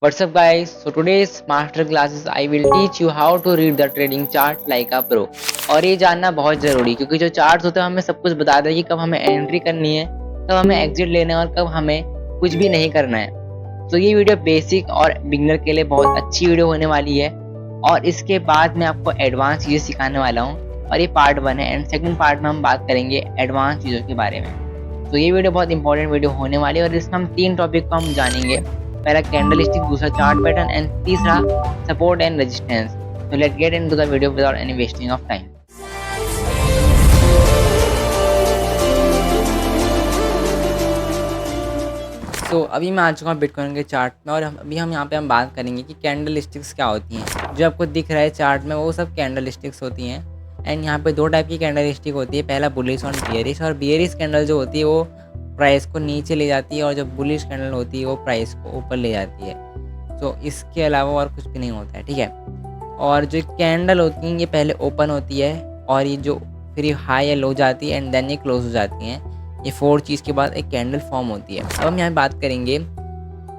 What's up guys? So today's master classes I will teach you how to read the trading chart like a pro। और ये जानना बहुत ज़रूरी क्योंकि जो चार्ट्स होते हैं हमें सब कुछ बताता है कि कब हमें एंट्री करनी है, कब हमें एग्जिट लेना है और कब हमें कुछ भी नहीं करना है। तो ये वीडियो बेसिक और बिगनर के लिए बहुत अच्छी वीडियो होने वाली है और इसके बाद मैं आपको एडवांस चीज़ें सिखाने वाला हूँ और ये पार्ट 1 है एंड सेकंड पार्ट में हम बात करेंगे एडवांस चीज़ों के बारे में। तो ये वीडियो बहुत इंपॉर्टेंट वीडियो होने वाली है और इसमें हम 3 टॉपिक को हम जानेंगे। पहला कैंडलस्टिक, दूसरा चार्ट पैटर्न एंड तीसरा सपोर्ट एंड रेजिस्टेंस। तो let's get into the video without any wasting of time. तो अभी मैं आ चुका हूँ बिटकॉइन के चार्ट में और अभी हम यहाँ पे बात करेंगे कि कैंडल स्टिक्स क्या होती हैं। जो आपको दिख रहा है चार्ट में वो सब कैंडल स्टिक्स होती हैं एंड यहाँ पे 2 टाइप की कैंडल स्टिक होती है, पहला बुलिश और बियरिश। और बियरिश कैंडल जो होती है वो प्राइस को नीचे ले जाती है और जो बुलिश कैंडल होती है वो प्राइस को ऊपर ले जाती है। तो इसके अलावा और कुछ भी नहीं होता है, ठीक है। और जो कैंडल होती हैं ये पहले ओपन होती है और ये जो फिर हाई या लो जाती है एंड देन ये क्लोज हो जाती हैं। ये 4 चीज़ के बाद एक कैंडल फॉर्म होती है। अब हम यहाँ बात करेंगे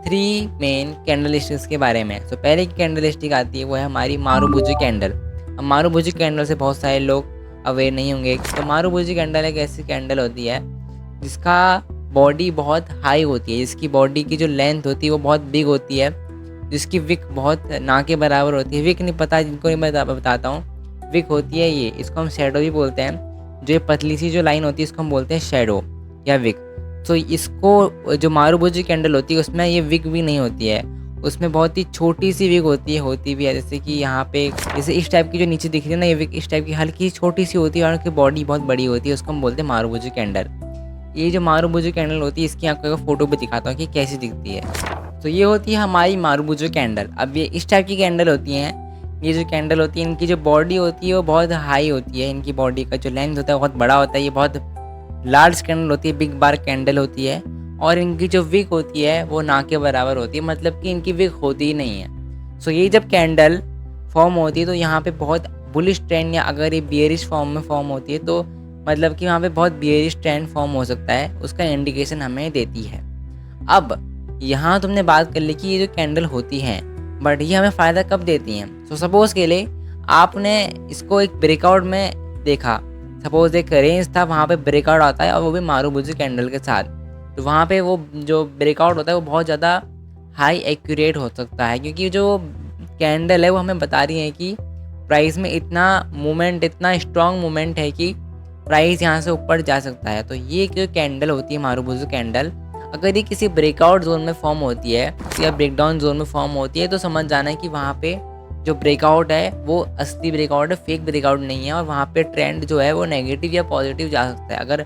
3 मेन कैंडल स्टिक्स के बारे में। तो पहले की कैंडल स्टिक आती है वो है हमारी मारुबुजी कैंडल। अब मारुबुजी कैंडल से बहुत सारे लोग अवेयर नहीं होंगे। तो मारुबुजी कैंडल एक ऐसी कैंडल होती है जिसका बॉडी बहुत हाई होती है, जिसकी बॉडी की जो लेंथ होती है वो बहुत बिग होती है, जिसकी विक बहुत ना के बराबर होती है। विक नहीं पता जिनको नहीं बताता हूँ, विक होती है ये, इसको हम शैडो भी बोलते हैं। जो ये पतली सी जो लाइन होती है इसको हम बोलते हैं शैडो या विक। तो इसको जो मारुबुजी कैंडल होती है उसमें ये विक भी नहीं होती है, उसमें बहुत ही छोटी सी विक होती भी है। जैसे कि यहाँ पे जैसे इस टाइप की जो नीचे दिख रही है ना, ये विक इस टाइप की हल्की छोटी सी होती है और उनकी बॉडी बहुत बड़ी होती है, उसको हम बोलते हैं मारुबुजी कैंडल। ये जो मारुबुजी कैंडल होती है इसकी आपको एक फ़ोटो भी दिखाता हूँ कि कैसी दिखती है। तो ये होती है हमारी मारुबुजी कैंडल। अब ये इस टाइप की कैंडल होती हैं। ये जो कैंडल होती है इनकी जो बॉडी होती है वो बहुत हाई होती है, इनकी बॉडी का जो लेंथ होता है बहुत बड़ा होता है। ये बहुत लार्ज कैंडल होती है, बिग बार कैंडल होती है। और इनकी जो विक होती है वो ना के बराबर होती है, मतलब कि इनकी विक होती ही नहीं है। सो ये जब कैंडल फॉर्म होती है तो यहाँ पे बहुत बुलिश ट्रेंड, या अगर ये बियरिश फॉर्म में फॉर्म होती है तो मतलब कि वहाँ पे बहुत बियरिश ट्रेंड फॉर्म हो सकता है, उसका इंडिकेशन हमें देती है। अब यहाँ तुमने बात कर ली कि ये जो कैंडल होती हैं बट ये हमें फ़ायदा कब देती हैं। सो सपोज़ के लिए आपने इसको एक ब्रेकआउट में देखा, सपोज़ एक रेंज था वहाँ पे ब्रेकआउट आता है और वो भी मारुबुजी कैंडल के साथ। तो वहाँ पे वो जो ब्रेकआउट होता है वो बहुत ज़्यादा हाई एक्यूरेट हो सकता है, क्योंकि जो कैंडल है वो हमें बता रही है कि प्राइस में इतना मूवमेंट, इतना स्ट्रॉन्ग मूवमेंट है कि प्राइस यहाँ से ऊपर जा सकता है। तो ये जो कैंडल होती है मारुबुजी कैंडल, अगर ये किसी ब्रेकआउट जोन में फॉर्म होती है या ब्रेकडाउन जोन में फॉर्म होती है तो समझ जाना है कि वहाँ पे जो ब्रेकआउट है वो असली ब्रेकआउट है, फेक ब्रेकआउट नहीं है। और वहाँ पे ट्रेंड जो है वो नेगेटिव या पॉजिटिव जा सकता है। अगर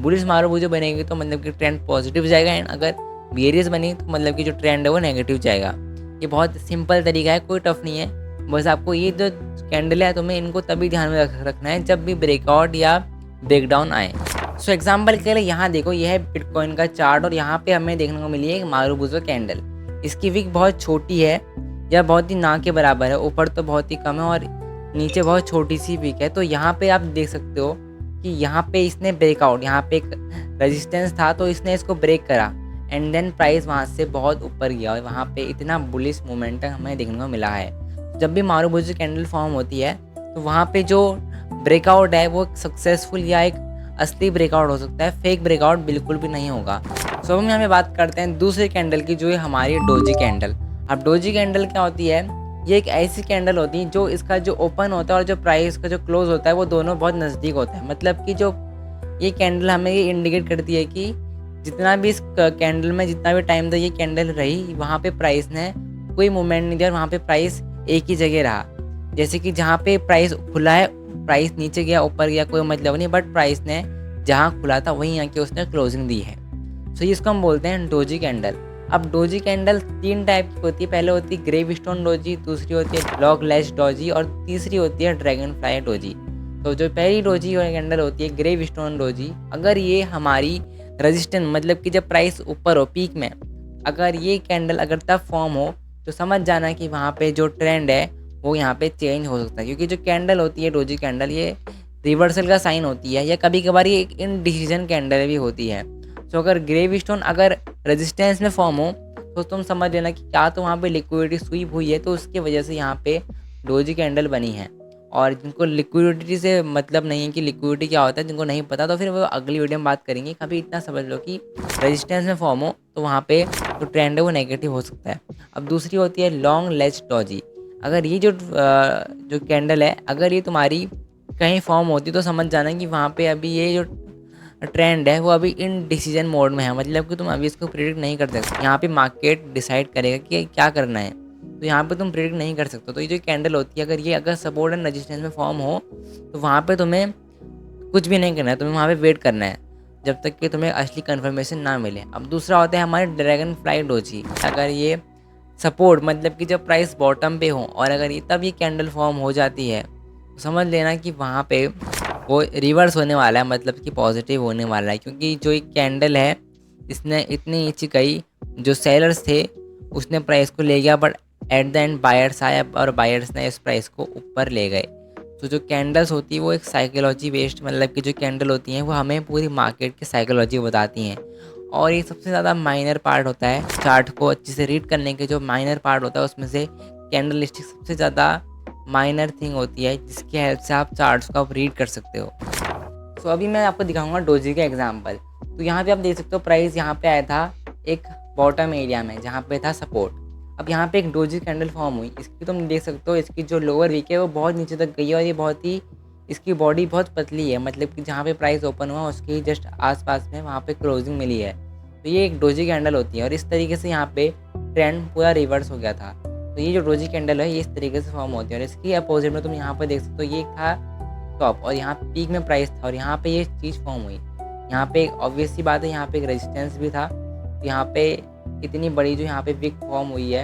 बुलिश मारुबुजी बनेगी तो मतलब कि ट्रेंड पॉजिटिव जाएगा एंड अगर बियरिश बनी तो मतलब कि जो ट्रेंड है वो नेगेटिव जाएगा। ये बहुत सिंपल तरीका है, कोई टफ नहीं है। बस आपको ये जो कैंडल है तुम्हें इनको तभी ध्यान में रखना है जब भी ब्रेकआउट या ब्रेकडाउन आए। सो एग्जाम्पल के लिए यहाँ देखो, यह है बिटकॉइन का चार्ट और यहाँ पे हमें देखने को मिली है एक मारुबुजी कैंडल। इसकी विक बहुत छोटी है या बहुत ही ना के बराबर है, ऊपर तो बहुत ही कम है और नीचे बहुत छोटी सी विक है। तो यहाँ पे आप देख सकते हो कि यहाँ पे इसने ब्रेकआउट, यहाँ पे एक रेजिस्टेंस था तो इसने इसको ब्रेक करा एंड देन प्राइस वहाँ से बहुत ऊपर गया और वहाँ पे इतना बुलिश मोमेंटम हमें देखने को मिला है। जब भी मारुबुजी कैंडल फॉर्म होती है तो वहाँ पे जो ब्रेकआउट है वो सक्सेसफुल या एक असली ब्रेकआउट हो सकता है, फेक ब्रेकआउट बिल्कुल भी नहीं होगा। सो हम यहाँ पे बात करते हैं दूसरी कैंडल की, जो है हमारी डोजी कैंडल। अब डोजी कैंडल क्या होती है, ये एक ऐसी कैंडल होती है जो इसका जो ओपन होता है और जो प्राइस का जो क्लोज होता है वो दोनों बहुत नज़दीक होता है। मतलब कि जो ये कैंडल हमें ये इंडिकेट करती है कि जितना भी इस कैंडल में जितना भी टाइम तक ये कैंडल रही वहाँ पे प्राइस ने कोई मूवमेंट नहीं दिया और वहाँ पे प्राइस एक ही जगह रहा। जैसे कि जहाँ पे प्राइस खुला है प्राइस नीचे गया ऊपर गया कोई मतलब नहीं, बट प्राइस ने जहाँ खुला था वहीं आके उसने क्लोजिंग दी है। सो इसको हम बोलते हैं डोजी कैंडल। अब डोजी कैंडल 3 टाइप की होती है, पहले होती है ग्रेव स्टोन डोजी, दूसरी होती है लॉग लैश डोजी और तीसरी होती है ड्रैगन फ्लाई डोजी। तो जो पहली डोजी कैंडल होती है ग्रेव स्टोन डोजी, अगर ये हमारी रेजिस्टेंस मतलब कि जब प्राइस ऊपर हो पीक में, अगर ये कैंडल अगर तब फॉर्म हो तो समझ जाना कि वहाँ पे जो ट्रेंड है वो यहाँ पे चेंज हो सकता है। क्योंकि जो कैंडल होती है डोजी कैंडल ये रिवर्सल का साइन होती है या कभी कभार ये एक इनडिसीजन कैंडल भी होती है। तो अगर ग्रेव स्टोन अगर रेजिस्टेंस में फॉर्म हो तो तुम समझ लेना कि क्या तो वहाँ पे लिक्विडिटी स्वीप हुई है, तो उसकी वजह से यहाँ पे डोजी कैंडल बनी है। और जिनको लिक्विडिटी से मतलब नहीं है कि लिक्विडिटी क्या होता है, जिनको नहीं पता तो फिर वो अगली वीडियो में बात करेंगे। कभी इतना समझ लो कि रेजिस्टेंस में फॉर्म हो तो वहाँ पे जो ट्रेंड है वो नेगेटिव हो सकता है। अब दूसरी होती है लॉन्ग लेज डोजी। अगर ये जो कैंडल है, अगर ये तुम्हारी कहीं फॉर्म होती तो समझ जाना कि वहाँ पे अभी ये जो ट्रेंड है वो अभी इन डिसीजन मोड में है, मतलब कि तुम अभी इसको प्रिडिक्ट नहीं कर सकते। यहाँ पे मार्केट डिसाइड करेगा कि क्या करना है, तो यहाँ पे तुम प्रिडिक्ट नहीं कर सकते। तो ये जो कैंडल होती है, अगर सपोर्ट एंड रेजिस्टेंस में फॉर्म हो तो वहाँ पे तुम्हें कुछ भी नहीं करना है, तुम्हें वहाँ पे वेट करना है जब तक कि तुम्हें असली कन्फर्मेशन ना मिले। अब दूसरा होता है हमारे ड्रैगन फ्लाई डोजी। अगर ये सपोर्ट मतलब कि जब प्राइस बॉटम पे हो और अगर ये तब ये कैंडल फॉर्म हो जाती है तो समझ लेना कि वहाँ पे वो रिवर्स होने वाला है, मतलब कि पॉजिटिव होने वाला है। क्योंकि जो एक कैंडल है इसने इतनी नीचे गई, जो सेलर्स थे उसने प्राइस को ले गया, but at the end buyers आया और बायर्स ने इस प्राइस को ऊपर ले गए। तो जो कैंडल्स होती है वो एक साइकोलॉजी बेस्ड, मतलब कि जो कैंडल होती हैं वो हमें पूरी मार्केट की साइकोलॉजी बताती हैं। और ये सबसे ज़्यादा माइनर पार्ट होता है चार्ट को अच्छे से रीड करने के। जो माइनर पार्ट होता है उसमें से कैंडल स्टिक सबसे ज़्यादा माइनर थिंग होती है जिसकी हेल्प से आप चार्ट्स को आप रीड कर सकते हो। तो अभी मैं आपको दिखाऊंगा डोजी का एग्जांपल। तो यहाँ पे आप देख सकते हो प्राइस यहाँ पे आया था एक बॉटम एरिया में जहाँ पे था सपोर्ट। अब यहाँ पे एक डोजी कैंडल फॉर्म हुई, इसकी तुम देख सकते हो इसकी जो लोअर वीक है वो बहुत नीचे तक गई है और ये बहुत ही इसकी बॉडी बहुत पतली है, मतलब कि जहाँ पे प्राइस ओपन हुआ उसके जस्ट आसपास में वहाँ पे क्लोजिंग मिली है। तो ये एक डोजी कैंडल होती है और इस तरीके से यहाँ पे ट्रेंड पूरा रिवर्स हो गया था। तो ये जो डोजी कैंडल है ये इस तरीके से फॉर्म होती है और इसकी अपोजिट में तुम यहाँ पर देख सकते हो ये था टॉप और यहाँ पीक में प्राइस था और यहाँ पे ये चीज़ फॉर्म हुई। यहाँ पे एक ऑब्वियस सी बात है, यहाँ पे एक रेजिस्टेंस भी था। यहाँ पे इतनी बड़ी जो यहाँ पे विक फॉर्म हुई है,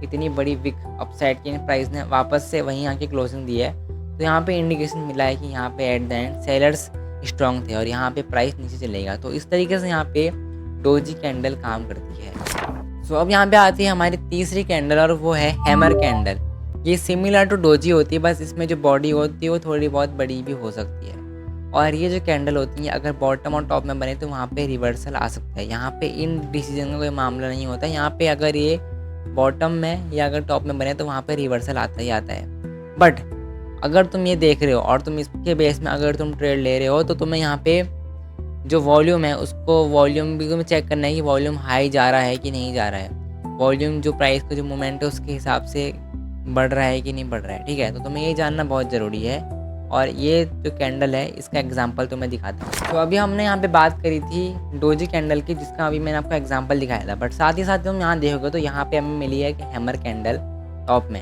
इतनी बड़ी विक अपसाइड की प्राइस ने वापस से वहीं आके क्लोजिंग दी है। तो यहाँ पे इंडिकेशन मिला है कि यहाँ पे at the end sellers strong थे और यहाँ पे प्राइस नीचे चलेगा। तो इस तरीके से यहाँ पे डोजी कैंडल काम करती है। सो अब यहाँ पे आती है हमारी तीसरी कैंडल और वो है हैमर कैंडल। ये सिमिलर टू डोजी होती है, बस इसमें जो बॉडी होती है वो थोड़ी बहुत बड़ी भी हो सकती है। और ये जो कैंडल होती है अगर बॉटम और टॉप में बने तो वहाँ पे रिवर्सल आ सकता है। यहाँ पे इन डिसीजन का कोई मामला नहीं होता। यहाँ पे अगर ये बॉटम में या अगर टॉप में बने तो वहाँ पे रिवर्सल आता ही आता है। बट अगर तुम ये देख रहे हो और तुम इसके बेस में अगर तुम ट्रेड ले रहे हो तो तुम्हें यहाँ पे जो वॉल्यूम है उसको वॉल्यूम भी तुम्हें चेक करना है कि वॉल्यूम हाई जा रहा है कि नहीं जा रहा है। वॉल्यूम जो प्राइस का जो मोमेंट है उसके हिसाब से बढ़ रहा है कि नहीं बढ़ रहा है, ठीक है। तो तुम्हें ये जानना बहुत ज़रूरी है। और ये जो कैंडल है इसका एग्जांपल तो मैं दिखाता हूँ। तो अभी हमने यहाँ पे बात करी थी डोजी कैंडल की जिसका अभी मैंने आपको एग्जांपल दिखाया था, बट साथ ही साथ तुम यहाँ देखोगे तो यहाँ पे हमें मिली है कि हैमर कैंडल टॉप में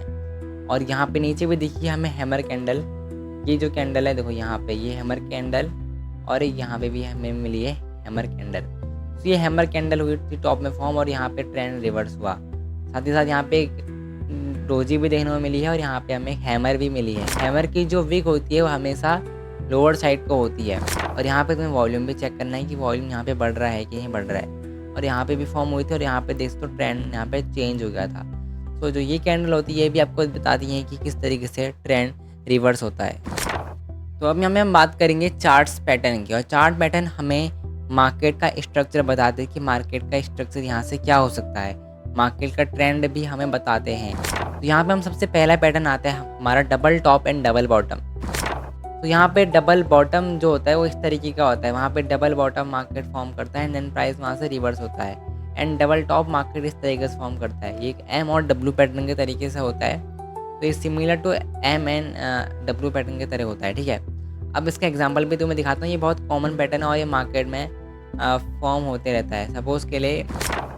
और यहाँ पे नीचे भी देखिए हमें हैमर कैंडल। ये जो कैंडल है देखो यहाँ पे ये हैमर कैंडल और यहाँ पे भी हमें मिली है हैमर कैंडल। तो ये हैमर कैंडल हुई थी टॉप में फॉर्म और यहाँ पे ट्रेंड रिवर्स हुआ। साथ ही साथ यहाँ पे डोजी भी देखने को मिली है और यहाँ पे हमें हैमर भी मिली है। हैमर की जो विक होती है वो हमेशा लोअर साइड को होती है और यहाँ पे तुम्हें वॉल्यूम भी चेक करना है कि वॉल्यूम यहाँ पे बढ़ रहा है कि नहीं बढ़ रहा है। और यहाँ पे भी फॉर्म हुई थी और यहाँ पे देख तो ट्रेंड यहाँ पे चेंज हो गया था। तो जो ये कैंडल होती है ये भी आपको बताती है कि किस तरीके से ट्रेंड रिवर्स होता है। तो अब यहाँ में हम बात करेंगे चार्ट्स पैटर्न की और चार्ट पैटर्न हमें मार्केट का स्ट्रक्चर बताते हैं कि मार्केट का स्ट्रक्चर यहाँ से क्या हो सकता है। मार्केट का ट्रेंड भी हमें बताते हैं। तो यहाँ पे हम सबसे पहला पैटर्न आता है हमारा double top and double bottom. तो यहाँ पे डबल बॉटम जो होता है वो इस तरीके का होता है। वहाँ पे डबल बॉटम मार्केट फॉर्म करता है एंड देन प्राइस वहाँ से रिवर्स होता है एंड डबल टॉप मार्केट इस तरीके से फॉर्म करता है। ये एक एम और डब्ल्यू पैटर्न के तरीके से होता है। तो ये similar to M and W pattern के तरह होता है, ठीक है। अब इसका एग्जाम्पल भी तुम्हें दिखाता हूँ। ये बहुत कॉमन पैटर्न है और ये मार्केट में फॉर्म होते रहता है। सपोज़ के लिए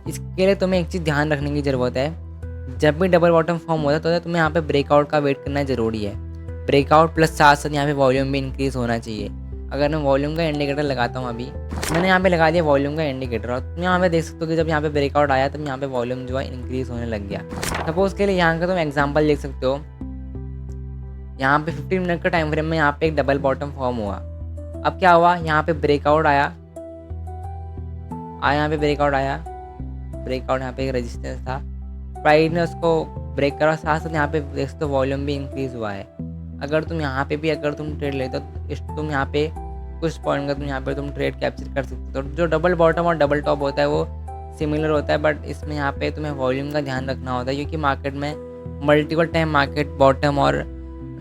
इसके लिए तुम्हें एक चीज़ ध्यान रखने की ज़रूरत है। जब भी डबल बॉटम फॉर्म होता है तो तुम्हें यहाँ पे ब्रेकआउट का वेट करना ज़रूरी है। ब्रेकआउट प्लस साथ साथ यहाँ पे वॉल्यूम भी इंक्रीज़ होना चाहिए। अगर मैं वॉल्यूम का इंडिकेटर लगाता हूँ, अभी मैंने यहाँ पे लगा दिया वॉल्यूम का इंडिकेटर और तुम यहाँ पे देख सकते हो कि जब यहाँ पे ब्रेकआउट आया तब यहाँ पे वॉल्यूम जो है इंक्रीज़ होने लग गया। सपोज़ के लिए यहाँ का तुम एग्जाम्पल देख सकते हो। यहाँ पे 15 मिनट का टाइम फ्रेम में यहाँ पे एक डबल बॉटम फॉर्म हुआ। अब क्या हुआ, यहाँ पे ब्रेकआउट आया, यहाँ पे ब्रेकआउट आया, ब्रेकआउट यहाँ पे एक रेजिस्टेंस था, प्राइस ने उसको ब्रेक करा, साथ साथ यहाँ पे देख सकते हो वॉल्यूम भी इंक्रीज़ हुआ है। अगर तुम यहाँ पे भी अगर तुम ट्रेड लेते हो तो तुम यहाँ पे कुछ पॉइंट का तुम यहाँ पे तुम ट्रेड कैप्चर कर सकते हो। तो जो डबल बॉटम और डबल टॉप होता है वो सिमिलर होता है, बट इसमें यहाँ पे तुम्हें वॉल्यूम का ध्यान रखना होता है, क्योंकि मार्केट में मल्टीपल टाइम मार्केट बॉटम और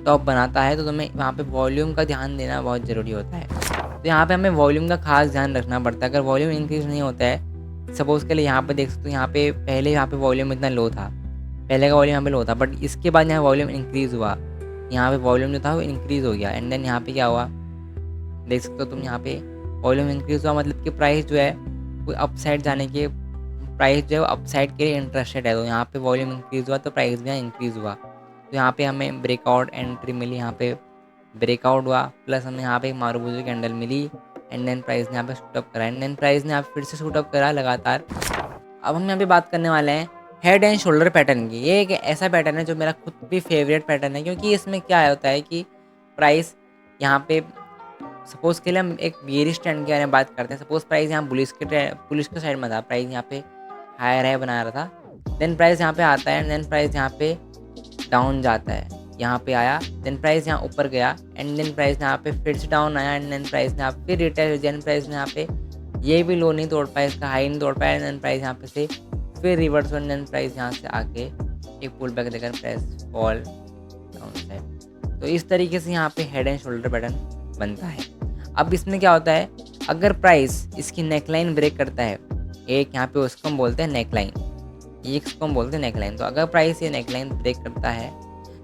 टॉप बनाता है, तो तुम्हें वहाँ पे वॉल्यूम का ध्यान देना बहुत ज़रूरी होता है। तो यहाँ पे हमें वॉल्यूम का खास ध्यान रखना पड़ता है। अगर वॉल्यूम इंक्रीज़ नहीं होता है, सपोज़ के लिए यहाँ पे देख सकते हो, यहाँ पे पहले यहाँ पे वॉल्यूम इतना लो था, पहले का वॉल्यूम यहाँ पे लो था, बट इसके बाद यहाँ वॉल्यूम इंक्रीज़ हुआ, यहाँ पे वॉल्यूम जो था वो इंक्रीज़ हो गया, एंड देन यहाँ पे क्या हुआ देख सकते हो तुम, यहाँ पे वॉल्यूम इंक्रीज़ हुआ, मतलब कि प्राइस जो है वो अप साइड जाने के, प्राइस जो है वो अप साइड के लिए इंटरेस्टेड है। तो यहाँ पे वॉल्यूम इंक्रीज़ हुआ तो प्राइस भी यहाँ इंक्रीज़ हुआ। तो यहाँ पे हमें ब्रेकआउट एंट्री मिली, यहाँ पे ब्रेकआउट हुआ, प्लस हमें यहाँ पे एक मारुबुजू कैंडल मिली, एंड देन प्राइस ने यहाँ पे शूट अप करा, एंड देन प्राइस ने यहाँ पे फिर से शूट अप करा लगातार। अब हम यहाँ पे बात करने वाले हैं हेड एंड शोल्डर पैटर्न की। ये एक ऐसा पैटर्न है जो मेरा खुद भी फेवरेट पैटर्न है, क्योंकि इसमें क्या होता है कि प्राइस यहाँ पे, सपोज़ के लिए हम एक बियरिश ट्रेंड के बारे में बात करते हैं। सपोज़ प्राइस यहाँ बुलिश के साइड में था, प्राइस यहाँ पे हायर है बना रहा था, देन प्राइस यहाँ पे आता है, देन प्राइस यहाँ पे डाउन जाता है, यहाँ पे आया, देन प्राइस यहाँ ऊपर गया, एंड देन प्राइस यहाँ पे फिर से डाउन आया, एंड देन प्राइस ने यहाँ फिर रिटेस्ट हो, देन प्राइस ने यहाँ पे ये भी लो नहीं तोड़ पाया, इसका हाई नहीं तोड़ पाया, देन प्राइस यहाँ पे से फिर रिवर्स, देन प्राइस यहाँ से आके एक पुल बैक देकर प्राइस फॉल डाउन साइड। तो इस तरीके से यहाँ पे हेड एंड शोल्डर पैटर्न बनता है। अब इसमें क्या होता है, अगर प्राइस इसकी नेकलाइन ब्रेक करता है, एक यहाँ पे उसको हम बोलते हैं नेकलाइन, एक इसको हम बोलते हैं नेकलाइन। तो अगर प्राइस ये नेकलाइन ब्रेक करता है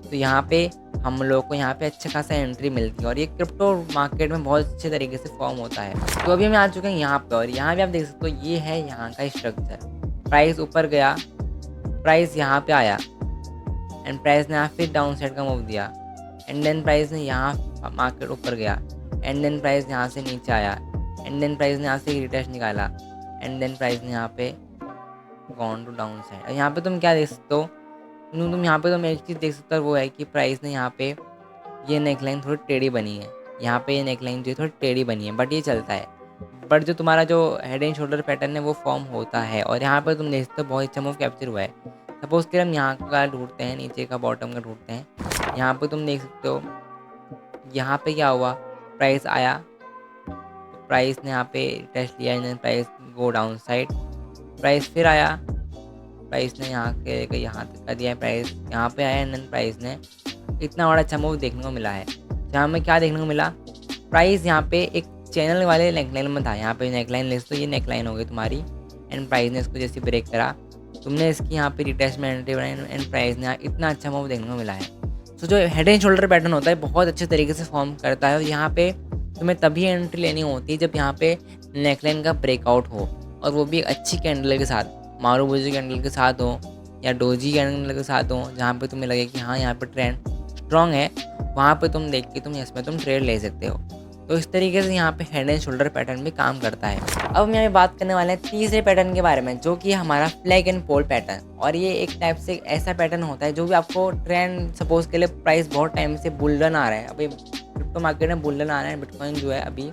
तो यहाँ पे हम लोग को यहाँ पे अच्छा खासा एंट्री मिलती है, और ये क्रिप्टो मार्केट में बहुत अच्छे तरीके से फॉर्म होता है। तो अभी हम आ चुके हैं यहाँ पे, और यहाँ भी आप देख सकते हो ये है यहाँ का स्ट्रक्चर। प्राइस ऊपर गया, प्राइस यहाँ पे आया, एंड प्राइस ने यहाँ फिर डाउन साइड का मूव दिया, एंड देन प्राइस ने यहाँ मार्केट ऊपर गया, एंड देन प्राइस यहाँ से नीचे आया, एंड देन प्राइस ने यहाँ से एक रिटेस्ट निकाला, एंड देन प्राइस ने यहाँ पे गॉन टू डाउन साइड। यहाँ पे तुम क्या देख सकते हो, तुम यहाँ पे तुम एक चीज़ देख सकते हो, वो है कि प्राइस ने यहाँ पे ये नेकलाइन थोड़ी टेढ़ी बनी है, यहाँ पे ये नेकलाइन जो है थोड़ी टेढ़ी बनी है, बट ये चलता है। बट जो तुम्हारा जो हेड एंड शोल्डर पैटर्न है वो फॉर्म होता है, और यहाँ पर तुम देख सकते हो बहुत अच्छा मूव कैप्चर हुआ है। सपोज़ कि हम यहाँ का ढूंढते हैं, नीचे का बॉटम का ढूंढते हैं, यहाँ पे तुम देख सकते हो यहाँ पे क्या हुआ, प्राइस आया, प्राइस ने यहाँ पे टेस्ट लिया, and price go down side, price फिर आया, प्राइस ने यहाँ के यहाँ तक कर दिया, प्राइस यहाँ पे आया, एंड प्राइस ने इतना बड़ा अच्छा मूव देखने को मिला है। जहाँ हमें क्या देखने को मिला, प्राइस यहाँ पे एक चैनल वाले नेकलाइन में था, यहाँ पे नेकलाइन लिस्ट, तो ये नेकलाइन हो गई तुम्हारी, एंड प्राइस ने इसको जैसे ब्रेक करा, तुमने इसकी यहाँ पे रिटेस्ट में एंट्री बनाई, एंड प्राइस ने इतना अच्छा मूव देखने को मिला है। तो जो हेड एंड शोल्डर पैटर्न होता है बहुत अच्छे तरीके से फॉर्म करता है, और यहाँ पे तुम्हें तभी एंट्री लेनी होती है जब यहाँ पे नेकलाइन का ब्रेकआउट हो, और वो भी एक अच्छी कैंडल के साथ, मारुबुजू कैंडल के साथ हो या डोजी कैंडल के साथ हो, जहाँ पे तुम्हें लगे कि हाँ यहाँ पे ट्रेंड स्ट्रॉन्ग है, वहाँ पे तुम देख के तुम इसमें तुम ट्रेड ले सकते हो। तो इस तरीके से यहाँ पे हेड एंड शोल्डर पैटर्न भी काम करता है। अब हम यहाँ पे बात करने वाले हैं तीसरे पैटर्न के बारे में, जो कि हमारा फ्लैग एंड पोल पैटर्न। और ये एक टाइप से ऐसा पैटर्न होता है जो भी आपको ट्रेंड, सपोज के लिए प्राइस बहुत टाइम से बुल रन आ रहा है, अभी क्रिप्टो मार्केट में बुल रन आ रहा है, बिटकॉइन जो है अभी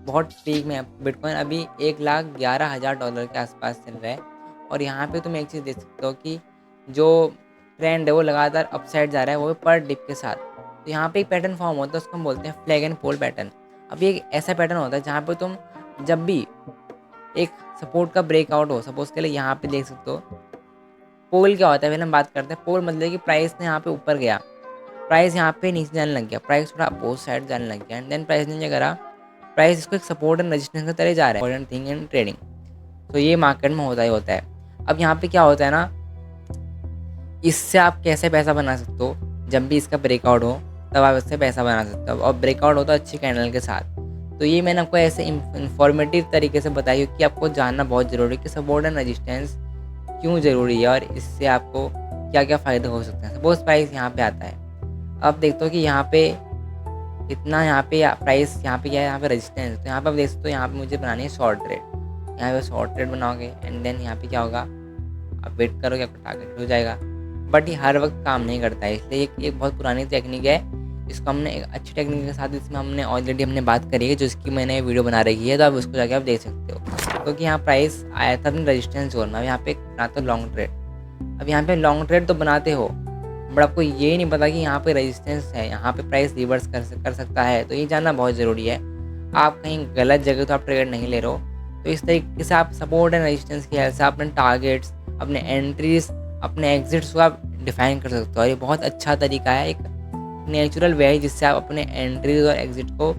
बहुत पीक में है, बिटकॉइन अभी $1,11,000 के आसपास चल रहा है। और यहाँ पे तुम एक चीज़ देख सकते हो कि जो ट्रेंड है वो लगातार अपसाइड जा रहा है, वो पर डिप के साथ। तो यहाँ पे एक पैटर्न फॉर्म होता है, उसको हम बोलते हैं फ्लैग एंड पोल पैटर्न। अब ये एक ऐसा पैटर्न होता है जहाँ पे तुम जब भी एक सपोर्ट का ब्रेकआउट हो, सपोज के लिए यहाँ पे देख सकते हो, पोल क्या होता है पहले हम बात करते हैं। पोल मतलब कि प्राइस ने यहाँ पे ऊपर गया, प्राइस यहाँ पे नीचे जाने लग गया, प्राइस थोड़ा अपोज साइड जाने लग गया, एंड देन प्राइस ने क्या करा, प्राइस इसको एक सपोर्ट एंड रेजिस्टेंस की तरह जा रहा है। इंपॉर्टेंट थिंग इन ट्रेडिंग, तो ये मार्केट में होता ही होता है। अब यहाँ पे क्या होता है ना, इससे आप कैसे पैसा बना सकते हो, जब भी इसका ब्रेकआउट हो तब आप इससे पैसा बना सकते हो, और ब्रेकआउट होता है अच्छी कैंडल के साथ। तो ये मैंने आपको ऐसे इंफॉर्मेटिव तरीके से बताया, क्योंकि आपको जानना बहुत ज़रूरी है कि सपोर्ट एंड रेजिस्टेंस क्यों ज़रूरी है, और इससे आपको क्या क्या फ़ायदे हो सकते हैं। सपोज प्राइस यहाँ पे आता है, अब देखते हो कि यहाँ पे इतना, यहाँ पे प्राइस यहाँ पे क्या है, यहाँ पे रेजिस्टेंस। तो यहाँ पे आप देख सकते हो, यहाँ पे मुझे बनानी है शॉर्ट ट्रेड, यहाँ पे शॉर्ट ट्रेड बनाओगे, एंड देन यहाँ पे क्या होगा, आप वेट करोगे, आपका टारगेट हो जाएगा। बट ये हर वक्त काम नहीं करता है, इसलिए एक बहुत पुरानी टेक्निक है, इसको हमने एक अच्छी टेक्निक के साथ इसमें हमने ऑलरेडी हमने बात करी है, जो इसकी मैंने वीडियो बना रखी है, तो आप उसको जाके आप देख सकते हो। क्योंकि यहाँ प्राइस आया था अपने रेजिस्टेंस जोन में, अब यहाँ पे बनाते हो लॉन्ग ट्रेड। अब यहाँ पे लॉन्ग ट्रेड तो बनाते हो, बट आपको ये नहीं पता कि यहाँ पे रेजिस्टेंस है, यहाँ पे प्राइस रिवर्स कर सकता है। तो ये जानना बहुत ज़रूरी है। आप कहीं गलत जगह तो आप ट्रेड नहीं ले रहे हो, तो इस तरीके से आप सपोर्ट एंड रेजिस्टेंस की हेल्प से अपने टारगेट्स, अपने एंट्रीज, अपने एग्जिट्स को आप डिफाइन कर सकते हो। और ये बहुत अच्छा तरीका है, एक नेचुरल वे है जिससे आप अपने एंट्रीज और एग्जिट को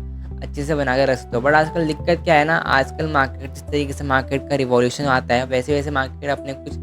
अच्छे से बना के रख सकते हो। बट आजकल दिक्कत क्या है ना, आजकल मार्केट जिस तरीके से मार्केट का रिवॉल्यूशन आता है वैसे वैसे मार्केट अपने कुछ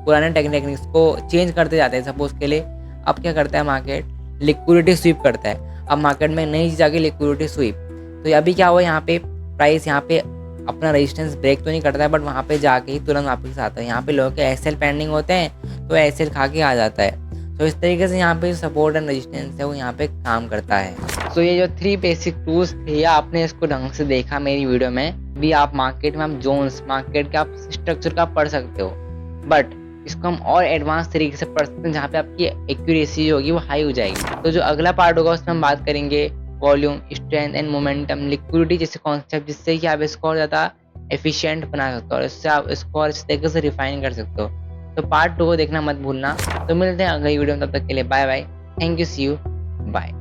पुराने टेक्निक्स को चेंज करते जाते हैं। सपोज के लिए अब क्या करता है मार्केट, लिक्विडिटी स्वीप करता है। अब मार्केट में नई चीज़ आ गई लिक्विडिटी स्वीप। तो अभी क्या हुआ, यहाँ पे प्राइस यहाँ पे अपना रेजिस्टेंस ब्रेक तो नहीं करता है, बट वहाँ पे जाके ही तुरंत वापस आता है। यहाँ पे लोगों के एसएल पेंडिंग होते हैं तो एसएल खा के आ जाता है। तो इस तरीके से यहाँ पे सपोर्ट एंड रेजिस्टेंस है वो यहाँ पे काम करता है। तो ये जो 3 बेसिक टूल्स थे आपने इसको ढंग से देखा मेरी वीडियो में भी। आप मार्केट में आप जोन्स, मार्केट के आप स्ट्रक्चर का पढ़ सकते हो, बट इसको हम और एडवांस तरीके से पढ़ सकते हैं जहाँ पे आपकी एक्यूरेसी जो होगी वो हाई हो जाएगी। तो जो अगला पार्ट होगा उसमें हम बात करेंगे volume, strength and momentum, liquidity जैसे कॉन्सेप्ट, जिससे कि आप इसको और ज़्यादा एफिशिएंट बना सकते हो और इससे आप इसको और इस तरीके से रिफाइन कर सकते हो। तो पार्ट 2 को देखना मत भूलना। तो मिलते हैं अगली वीडियो में, तब तक के लिए bye bye, thank you, see you, bye.